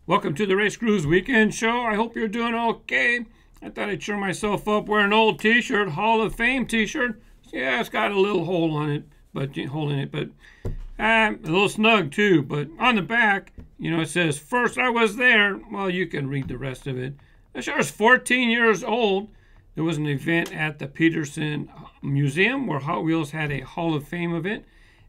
Welcome to the RaceGrooves Weekend Show. I hope you're doing okay. I thought I'd cheer myself up wearing an old T-shirt, Hall of Fame T-shirt. Yeah, it's got a little hole on it, but a little snug too. But on the back, it says, "First I was there." Well, you can read the rest of it. The show is 14 years old. There was an event at the Peterson Museum where Hot Wheels had a Hall of Fame event,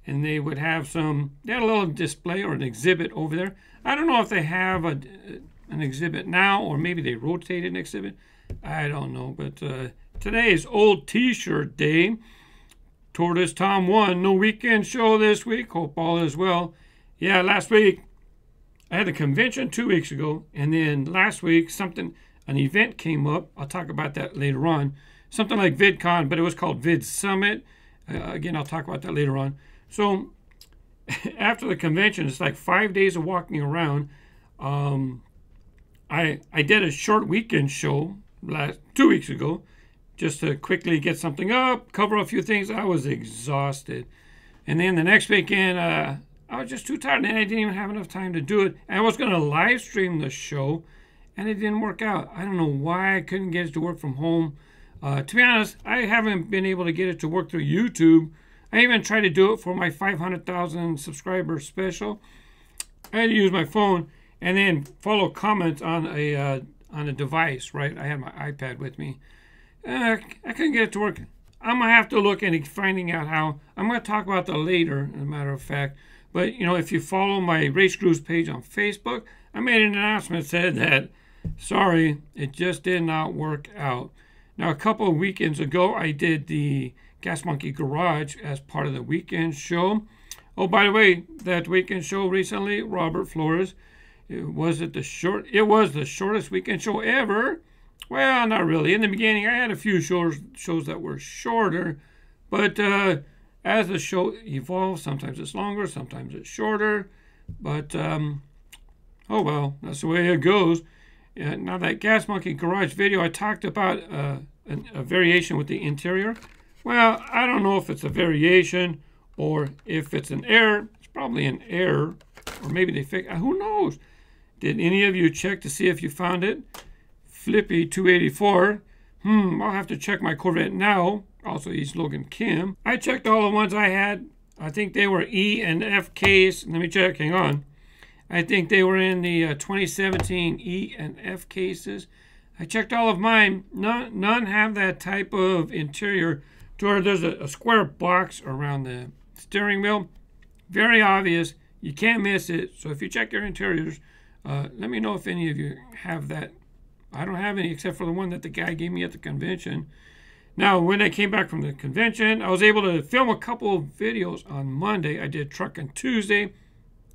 and they had a little display or an exhibit over there. I don't know if they have an exhibit now, or maybe they rotated an exhibit. I don't know, but today is Old T-Shirt Day. Tortoise Tom won. No weekend show this week. Hope all is well. Yeah, last week I had a convention 2 weeks ago, and then last week an event came up. I'll talk about that later on. Something like VidCon, but it was called VidSummit. Again, I'll talk about that later on. So after the convention, it's like 5 days of walking around. I did a short weekend show 2 weeks ago just to quickly get something up, cover a few things. I was exhausted. And then the next weekend, I was just too tired, and I didn't even have enough time to do it. And I was going to live stream the show, and it didn't work out. I don't know why I couldn't get it to work from home. To be honest, I haven't been able to get it to work through YouTube. I even tried to do it for my 500,000 subscriber special. I had to use my phone and then follow comments on a device, right? I had my iPad with me. I couldn't get it to work. I'm going to have to look into finding out how. I'm going to talk about that later, as a matter of fact. But, if you follow my RaceGrooves page on Facebook, I made an announcement that said that, sorry, it just did not work out. Now, a couple of weekends ago, I did the Gas Monkey Garage as part of the weekend show. Oh, by the way, that weekend show recently, Robert Flores, it was the shortest weekend show ever. Well, not really. In the beginning, I had a few shows that were shorter, but as the show evolves, sometimes it's longer, sometimes it's shorter. But oh well, that's the way it goes. Now that Gas Monkey Garage video, I talked about a variation with the interior. Well, I don't know if it's a variation or if it's an error. It's probably an error, or maybe they fixed. Who knows? Did any of you check to see if you found it? Flippy 284. I'll have to check my Corvette now. Also, East Logan Kim. I checked all the ones I had. I think they were E and F case. Let me check. Hang on. I think they were in the 2017 E and F cases. I checked all of mine. None have that type of interior to where there's a square box around the steering wheel. Very obvious. You can't miss it. So if you check your interiors, let me know if any of you have that. I don't have any except for the one that the guy gave me at the convention. Now, when I came back from the convention, I was able to film a couple of videos on Monday. I did Truckin' Tuesday,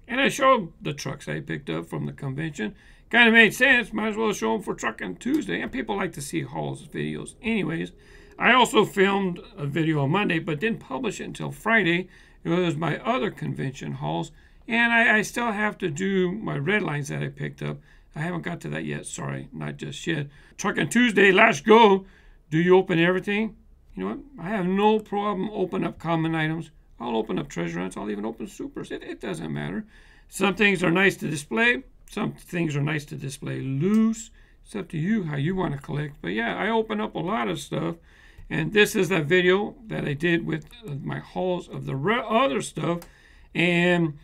and I showed the trucks I picked up from the convention. Kind of made sense. Might as well show them for Truckin' Tuesday. And people like to see hauls videos anyways. I also filmed a video on Monday, but didn't publish it until Friday. It was my other convention hauls. And I still have to do my red lines that I picked up. I haven't got to that yet. Sorry, not just yet. Truckin' Tuesday, let's go. Do you open everything? You know what? I have no problem opening up common items. I'll open up treasure hunts. I'll even open supers. It doesn't matter. Some things are nice to display. Some things are nice to display loose. It's up to you how you want to collect. But yeah, I open up a lot of stuff. And this is that video that I did with my hauls of the other stuff. And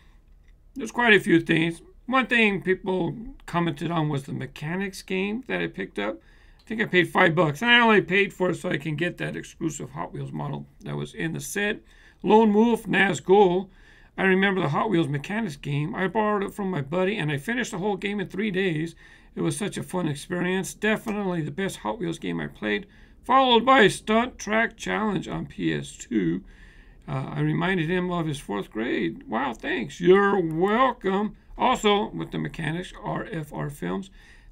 there's quite a few things. One thing people commented on was the mechanics game that I picked up. I think I paid $5. And I only paid for it so I can get that exclusive Hot Wheels model that was in the set. Lone Wolf, Nazgul. I remember the Hot Wheels mechanics game. I borrowed it from my buddy, and I finished the whole game in 3 days. It was such a fun experience. Definitely the best Hot Wheels game I played. Followed by a Stunt Track Challenge on PS2. I reminded him of his 4th grade. Wow, thanks. You're welcome. Also, with the mechanics, RFR Films,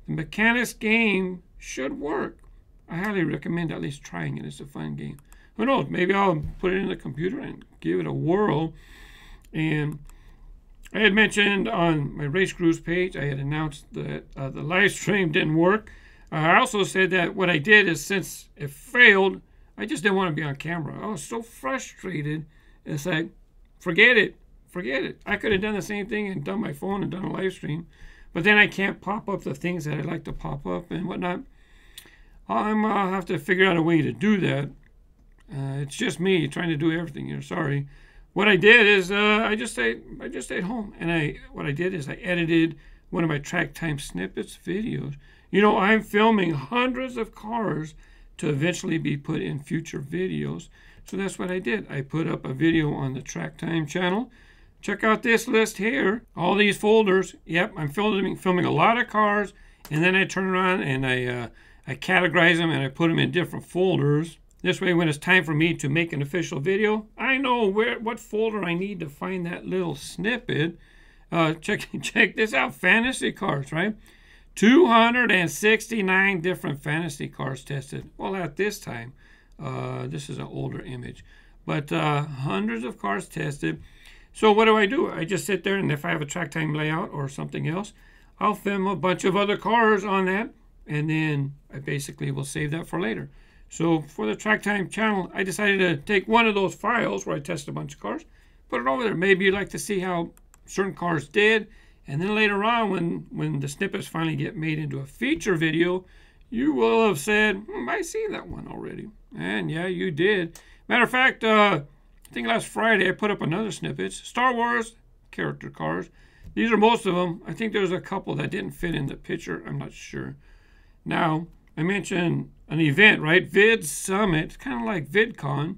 the mechanics game should work. I highly recommend at least trying it. It's a fun game. Who knows? Maybe I'll put it in the computer and give it a whirl. And I had mentioned on my RaceGrooves page, I had announced that the live stream didn't work. I also said that what I did is, since it failed, I just didn't want to be on camera. I was so frustrated. It's like, forget it. I could have done the same thing and done my phone and done a live stream. but then I can't pop up the things that I like to pop up and whatnot. I'll have to figure out a way to do that. It's just me trying to do everything here. Sorry. What I did is I just stayed home, and what I did is I edited one of my track time snippets videos. You know, I'm filming hundreds of cars to eventually be put in future videos. So that's what I did. I put up a video on the Track Time channel. Check out this list here. All these folders. Yep, I'm filming a lot of cars, and then I turn around and I categorize them and I put them in different folders. This way, when it's time for me to make an official video, I know what folder I need to find that little snippet. Check this out, fantasy cars, right? 269 different fantasy cars tested. Well, at this time, this is an older image, but hundreds of cars tested. So what do? I just sit there, and if I have a track time layout or something else, I'll film a bunch of other cars on that, and then I basically will save that for later. So for the Track Time channel, I decided to take one of those files where I test a bunch of cars, put it over there. Maybe you'd like to see how certain cars did, and then later on, when the snippets finally get made into a feature video, you will have said, I see that one already. And yeah, you did. Matter of fact, I think last Friday I put up another snippet. Star Wars character cars. These are most of them. I think there's a couple that didn't fit in the picture. I'm not sure. Now, I mentioned an event, right? VidSummit. It's kind of like VidCon,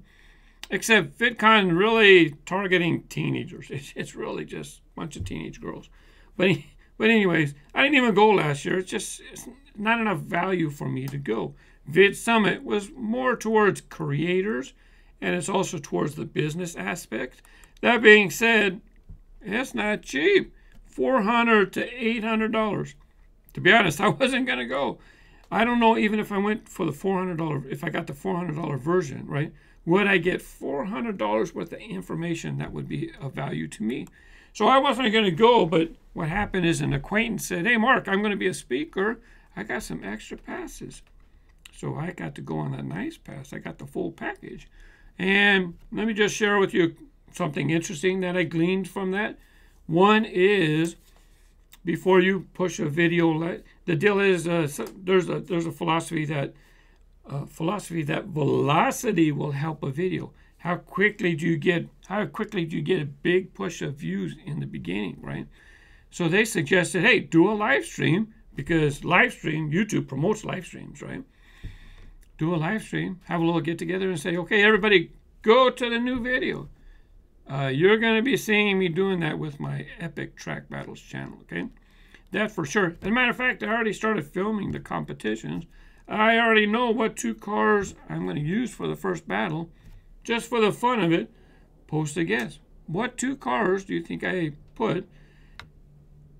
except VidCon really targeting teenagers. It's really just a bunch of teenage girls. But anyways, I didn't even go last year. It's not enough value for me to go. VidSummit was more towards creators, and it's also towards the business aspect. That being said, it's not cheap. $400 to $800. To be honest, I wasn't going to go. I don't know even if I went for the $400, if I got the $400 version, right? Would I get $400 worth of information that would be of value to me? So I wasn't going to go, but what happened is an acquaintance said, hey, Mark, I'm going to be a speaker. I got some extra passes. So I got to go on that nice pass. I got the full package. And let me just share with you something interesting that I gleaned from that. One is, before you push a video, the deal is there's a philosophy that velocity will help a video. How quickly do you get a big push of views in the beginning, right? So they suggested, hey, do a live stream, because YouTube promotes live streams, right? Do a live stream, have a little get together and say, okay, everybody, go to the new video. You're going to be seeing me doing that with my Epic Track Battles channel, okay? That for sure. As a matter of fact, I already started filming the competitions. I already know what 2 cars I'm going to use for the first battle. Just for the fun of it, post a guess. What 2 cars do you think I put?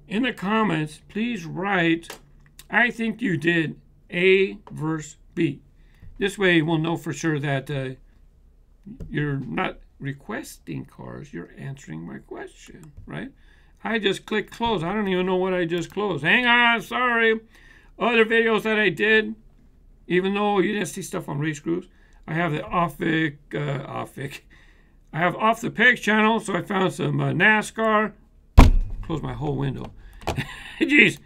In the comments, please write, I think you did A versus B. This way we'll know for sure that you're not requesting cars, you're answering my question, right? I just clicked close. I don't even know what I just closed. Hang on, sorry. Other videos that I did, even though you didn't see stuff on RaceGrooves, I have the I have Off the Pegs channel, so I found some NASCAR. Close my whole window. Jeez.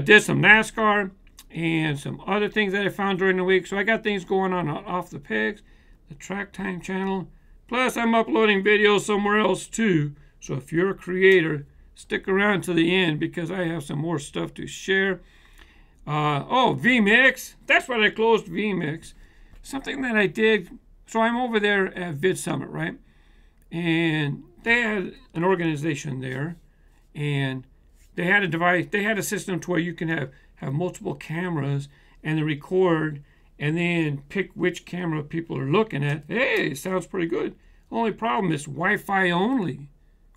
Did some NASCAR and some other things that I found during the week. So I got things going on Off the Pegs, the Track Time channel. Plus, I'm uploading videos somewhere else too. So if you're a creator, stick around to the end because I have some more stuff to share. VMix. That's what I closed, VMix. Something that I did. So I'm over there at VidSummit, right? And they had an organization there. And they had a device. They had a system to where you can have multiple cameras and they record and then pick which camera people are looking at. Hey, sounds pretty good. Only problem is Wi-Fi only.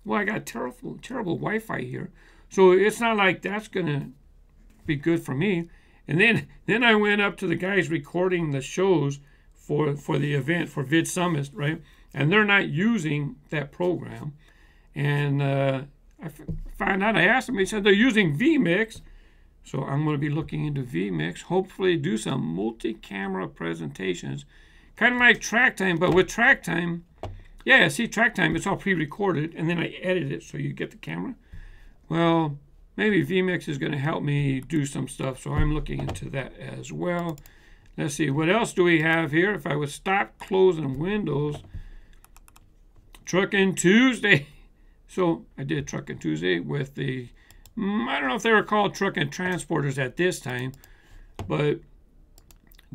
Well, I got terrible Wi-Fi here. So it's not like that's going to be good for me. And then I went up to the guys recording the shows for the event, for VidSummit, right? And they're not using that program. And I found out, I asked them, they said they're using vMix. So I'm going to be looking into vMix, hopefully do some multi-camera presentations. Kind of like Track Time, but with Track Time, yeah, see, Track Time, it's all pre-recorded, and then I edit it so you get the camera. Well, maybe vMix is going to help me do some stuff, so I'm looking into that as well. Let's see, what else do we have here? If I would stop closing windows, Truckin' Tuesday. So I did Truckin' Tuesday with the, I don't know if they were called Truckin' Transporters at this time, but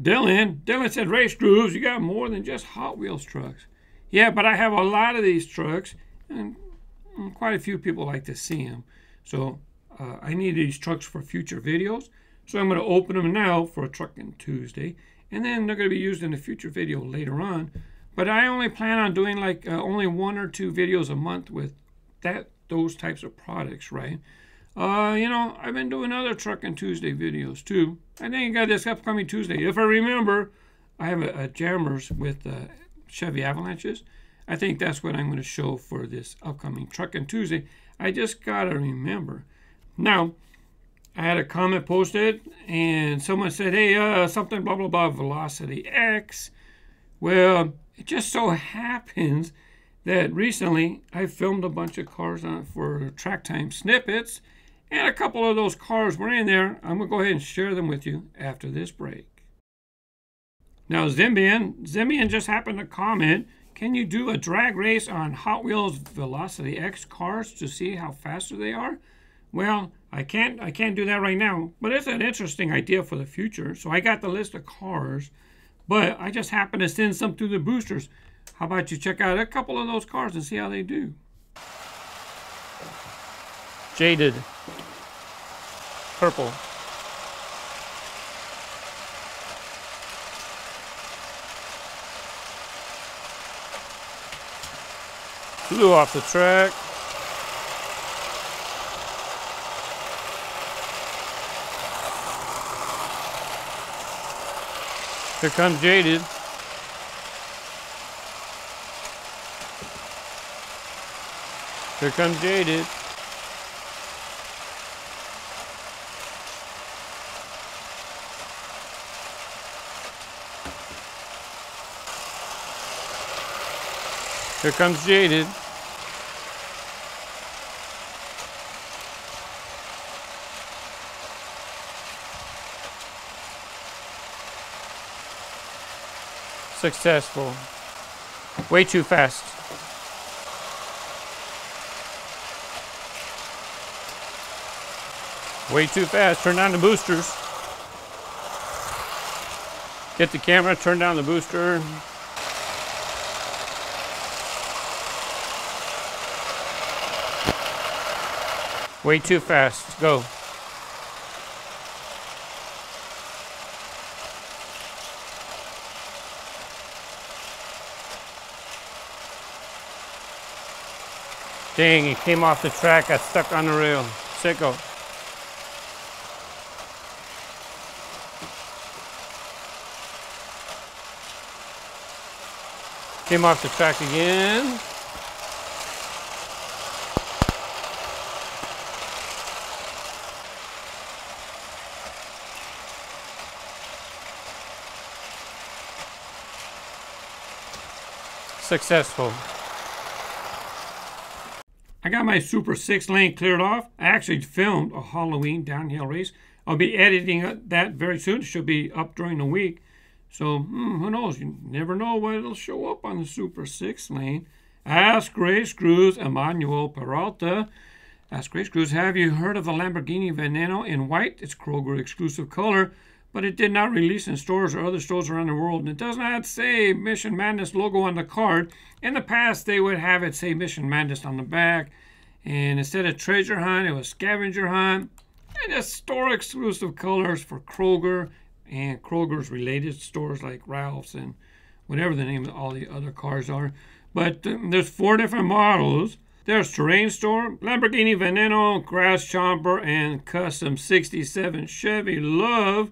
Dylan said, RaceGrooves, you got more than just Hot Wheels trucks. Yeah, but I have a lot of these trucks, and quite a few people like to see them. So I need these trucks for future videos. So I'm going to open them now for a Truckin' Tuesday, and then they're going to be used in a future video later on. But I only plan on doing like only 1 or 2 videos a month with those types of products, right? You know, I've been doing other Truckin' Tuesday videos too. I think I got this upcoming Tuesday. If I remember, I have a jammers with Chevy Avalanches. I think that's what I'm going to show for this upcoming Truckin' Tuesday. I just got to remember. Now, I had a comment posted, and someone said, hey, something blah, blah, blah, Velocity X. Well, it just so happens that recently I filmed a bunch of cars for Track Time Snippets, and a couple of those cars were in there. I'm going to go ahead and share them with you after this break. Now, Zimbian just happened to comment, can you do a drag race on Hot Wheels Velocity X cars to see how faster they are? Well, I can't do that right now, but it's an interesting idea for the future. So I got the list of cars, but I just happened to send some to the boosters. How about you check out a couple of those cars and see how they do? Jaded. Purple. Flew off the track. Here comes Jaded. Here comes Jaded. Here comes Jaded. Successful. Way too fast. Way too fast. Turn down the boosters. Get the camera, turn down the booster. Way too fast. Go. Dang, he came off the track, got stuck on the rail. Sicko. Came off the track again. Successful. I got my Super 6 lane cleared off. I actually filmed a Halloween downhill race. I'll be editing that very soon. It should be up during the week. So, who knows? You never know what it'll show up on the Super 6 lane. Ask RaceGrooves, Emmanuel Peralta. Ask RaceGrooves, have you heard of the Lamborghini Veneno in white? It's Kroger exclusive color, but it did not release in stores or other stores around the world. And it does not say Mission Madness logo on the card. In the past, they would have it say Mission Madness on the back. And instead of Treasure Hunt, it was Scavenger Hunt. And just store exclusive colors for Kroger and Kroger's related stores like Ralph's and whatever the name of all the other cars are. But there's 4 different models. There's Terrain Storm, Lamborghini Veneno, Grass Chomper, and Custom 67 Chevy Love.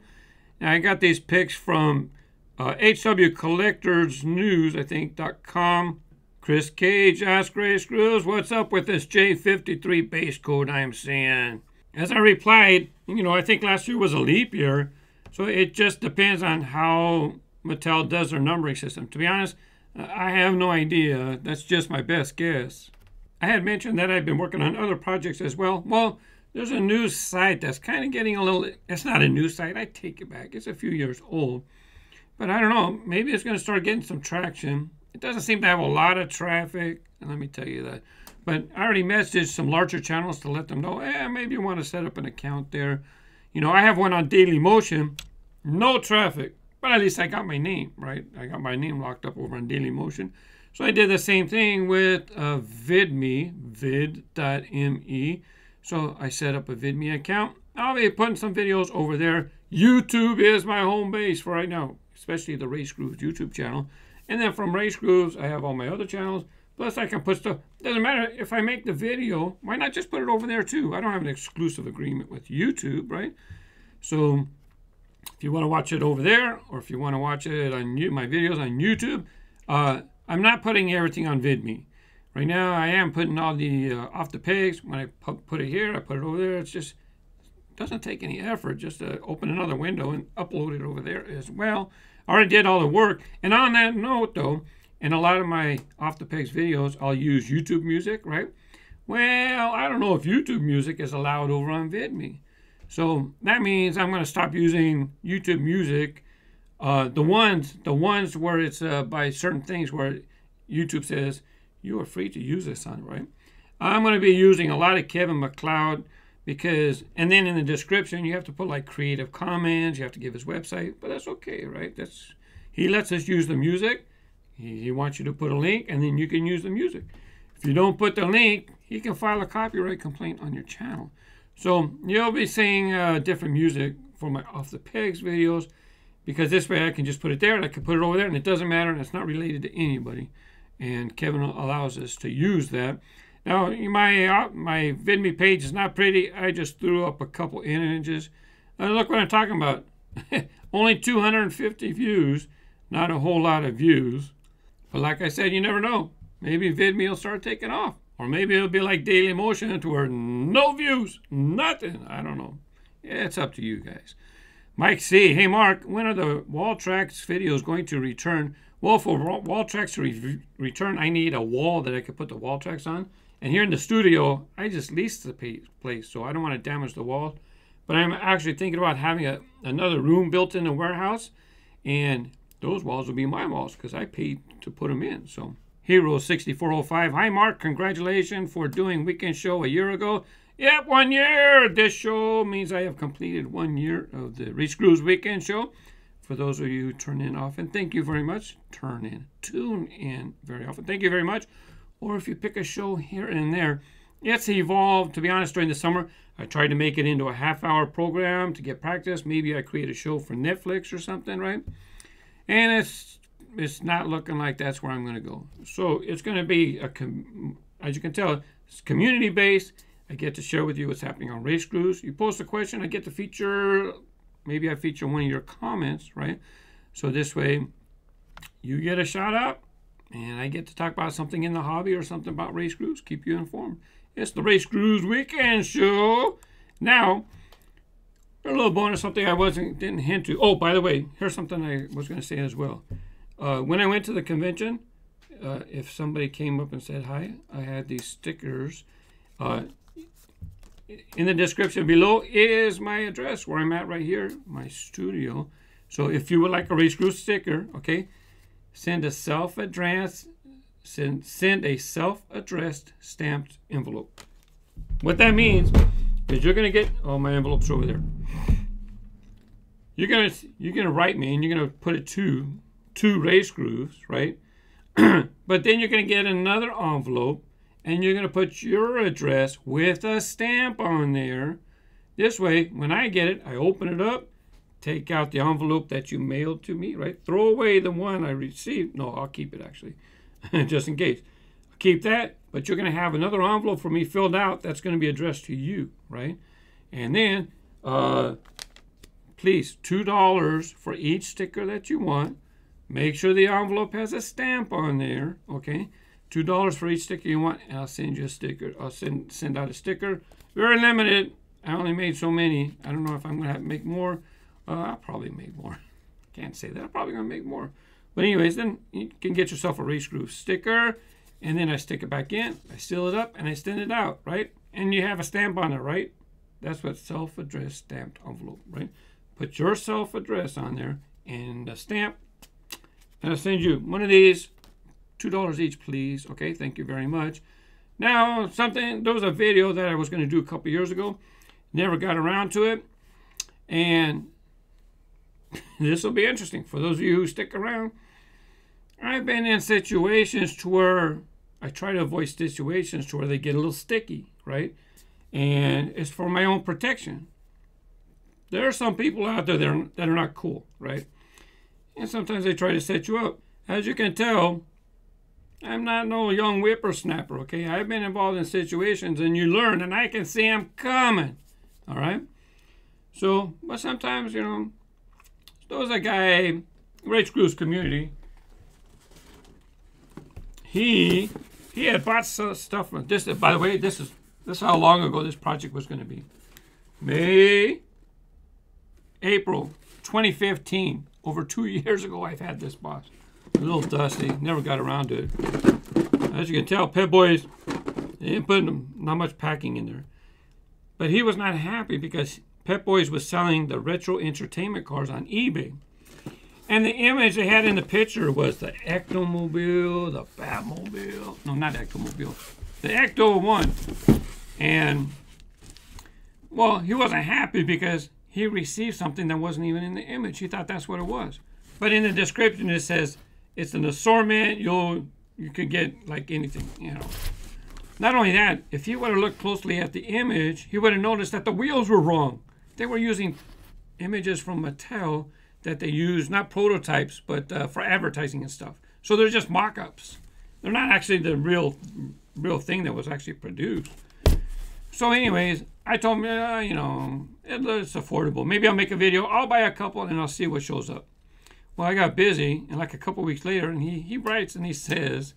Now, I got these pics from HW Collectors News, I think, .com. Chris Cage, Ask RaceGrooves, what's up with this J53 base code I'm seeing? As I replied, I think last year was a leap year, so it just depends on how Mattel does their numbering system. To be honest, I have no idea. That's just my best guess. I had mentioned that I've been working on other projects as well. Well, There's a new site that's kind of getting a little, it's not a new site, I take it back. It's a few years old. But I don't know, maybe it's going to start getting some traction. It doesn't seem to have a lot of traffic, and let me tell you that. But I already messaged some larger channels to let them know, maybe you want to set up an account there. You know, I have one on Daily Motion, no traffic, but at least I got my name, right? I got my name locked up over on Daily Motion. So I did the same thing with Vidme, vid.me. So I set up a Vidme account. I'll be putting some videos over there. YouTube is my home base for right now, especially the RaceGrooves YouTube channel. And then from RaceGrooves, I have all my other channels. Plus, I can put stuff. Doesn't matter if I make the video. Why not just put it over there too? I don't have an exclusive agreement with YouTube, right? So if you want to watch it over there, or if you want to watch it on my videos on YouTube, I'm not putting everything on Vidme. Right now, I am putting all the off the pegs. When I put it here, I put it over there. It's just doesn't take any effort just to open another window and upload it over there as well. I already did all the work. And on that note, though, in a lot of my off the pegs videos, I'll use YouTube music, right? Well, I don't know if YouTube music is allowed over on Vidme. So that means I'm going to stop using YouTube music. The ones where it's by certain things where YouTube says you are free to use this on, right? I'm going to be using a lot of Kevin MacLeod because, and then in the description you have to put like Creative Commons. You have to give his website, but that's okay, right? He lets us use the music. He wants you to put a link, and then you can use the music. If you don't put the link, he can file a copyright complaint on your channel. So you'll be seeing different music for my off the pegs videos, because this way I can just put it there and I can put it over there and it doesn't matter and it's not related to anybody. And Kevin allows us to use that. Now my Vidme page is not pretty. I just threw up a couple images. Look what I'm talking about. Only 250 views, not a whole lot of views. But like I said, you never know. Maybe Vidme will start taking off. Or maybe it'll be like Daily Motion to where no views, nothing. I don't know. Yeah, it's up to you guys. Mike C. Hey, Mark, when are the wall tracks videos going to return? Well, for wall tracks to return, I need a wall that I could put the wall tracks on. And here in the studio, I just leased the place, so I don't want to damage the wall. But I'm actually thinking about having another room built in the warehouse. And those walls will be my walls because I paid to put them in. So Hero6405. Hi, Mark. Congratulations for doing Weekend Show a year ago. Yep, 1 year. This show means I have completed 1 year of the RaceGrooves Weekend Show. For those of you who turn in often, thank you very much. Tune in very often. Thank you very much. Or if you pick a show here and there, it's evolved. To be honest, during the summer, I tried to make it into a half-hour program to get practice. Maybe I create a show for Netflix or something, right? And it's not looking like that's where I'm going to go. So it's going to be, as you can tell, it's community-based. I get to share with you what's happening on RaceGrooves. You post a question, I get to feature, maybe I feature one of your comments, right? So this way, you get a shout out, and I get to talk about something in the hobby or something about RaceGrooves, keep you informed. It's the RaceGrooves Weekend Show. Now, a little bonus, something I didn't hint to. Oh, by the way, here's something I was going to say as well. When I went to the convention, if somebody came up and said hi, I had these stickers. In the description below is my address where I'm at right here, my studio. So if you would like a RaceGrooves sticker, okay, send a self-addressed stamped envelope. What that means is you're gonna get, oh, my envelope's over there. You're gonna write me and you're gonna put it to RaceGrooves, right? But then you're gonna get another envelope and you're gonna put your address with a stamp on there. This way, when I get it, I open it up, take out the envelope that you mailed to me, right? Throw away the one I received. No, I'll keep it actually, just in case. I'll keep that, but you're gonna have another envelope for me filled out that's gonna be addressed to you, right? And then, please, $2 for each sticker that you want. Make sure the envelope has a stamp on there, okay? $2 for each sticker you want, and I'll send you a sticker. I'll send out a sticker. Very limited. I only made so many. I don't know if I'm going to have to make more. I'll probably make more. Can't say that. I'm probably going to make more. But anyways, then you can get yourself a RaceGrooves sticker, and then I stick it back in. I seal it up, and I send it out, right? And you have a stamp on it, right? That's what self-addressed stamped envelope, right? Put your self-address on there and a stamp. And I'll send you one of these, $2 each, please. Okay, thank you very much. Now, there was a video that I was going to do a couple years ago. Never got around to it. And this will be interesting for those of you who stick around. I've been in situations to where I try to avoid situations to where they get a little sticky, right? And it's for my own protection. There are some people out there that are not cool, right? And sometimes they try to set you up. As you can tell, I'm not no young whippersnapper, okay? I've been involved in situations and you learn, and I can see them coming, all right? So, but sometimes, you know, there was a guy, RaceGrooves community, he had bought stuff from this. By the way, this is how long ago this project was going to be. April 2015. Over 2 years ago, I've had this box. A little dusty. Never got around to it. As you can tell, Pep Boys, they didn't put not much packing in there. But he was not happy because Pep Boys was selling the retro entertainment cars on eBay. And the image they had in the picture was the Ectomobile, the Batmobile. No, not Ectomobile. The Ecto one. And, well, he wasn't happy because he received something that wasn't even in the image. He thought that's what it was. But in the description it says it's an assortment. You could get like anything, you know. Not only that, if he would have looked closely at the image, he would have noticed that the wheels were wrong. They were using images from Mattel that they use, not prototypes, but for advertising and stuff. So they're just mock-ups. They're not actually the real thing that was actually produced. So anyways, I told him, you know, it's affordable. Maybe I'll make a video. I'll buy a couple and I'll see what shows up. Well, I got busy, and like a couple weeks later, and he writes and he says,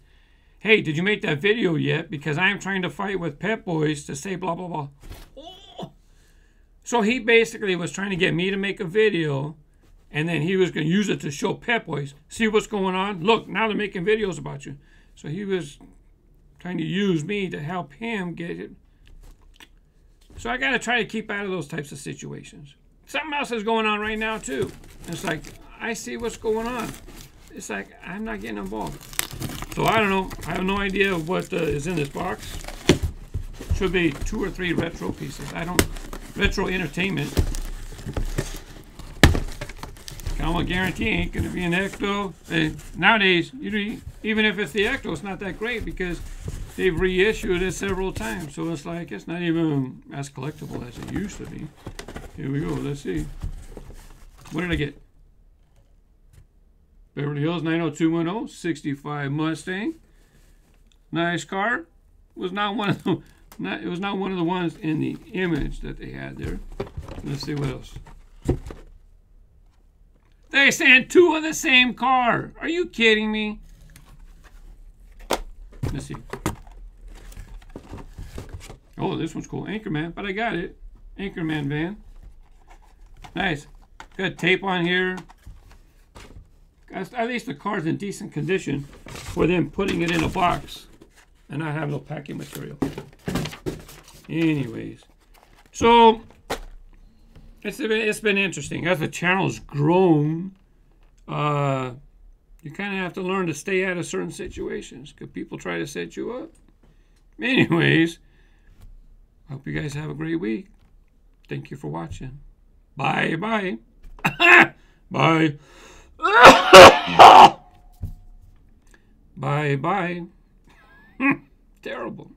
hey, did you make that video yet? Because I am trying to fight with Pep Boys to say blah, blah, blah. Oh. So he basically was trying to get me to make a video, and then he was going to use it to show Pep Boys. See what's going on? Look, now they're making videos about you. So he was trying to use me to help him get it. So I got to try to keep out of those types of situations. Something else is going on right now, too. It's like, I see what's going on. It's like, I'm not getting involved. So I don't know. I have no idea what is in this box. Should be 2 or 3 retro pieces. Retro entertainment. I don't guarantee ain't going to be an Ecto. Nowadays, even if it's the Ecto, it's not that great because they've reissued it several times. So it's like, it's not even as collectible as it used to be. Here we go. Let's see. What did I get? Beverly Hills 90210, 65 Mustang. Nice car. It was not one of the ones in the image that they had there. Let's see what else. They sent 2 of the same car. Are you kidding me? Let's see. Oh, this one's cool. Anchorman, but I got it. Anchorman van. Nice. Got tape on here. At least the car's in decent condition for them putting it in a box and not have no packing material. Anyways, so it's been interesting. As the channel's grown, you kind of have to learn to stay out of certain situations because people try to set you up. Anyways, hope you guys have a great week. Thank you for watching. Bye bye. Bye. Bye bye. Terrible.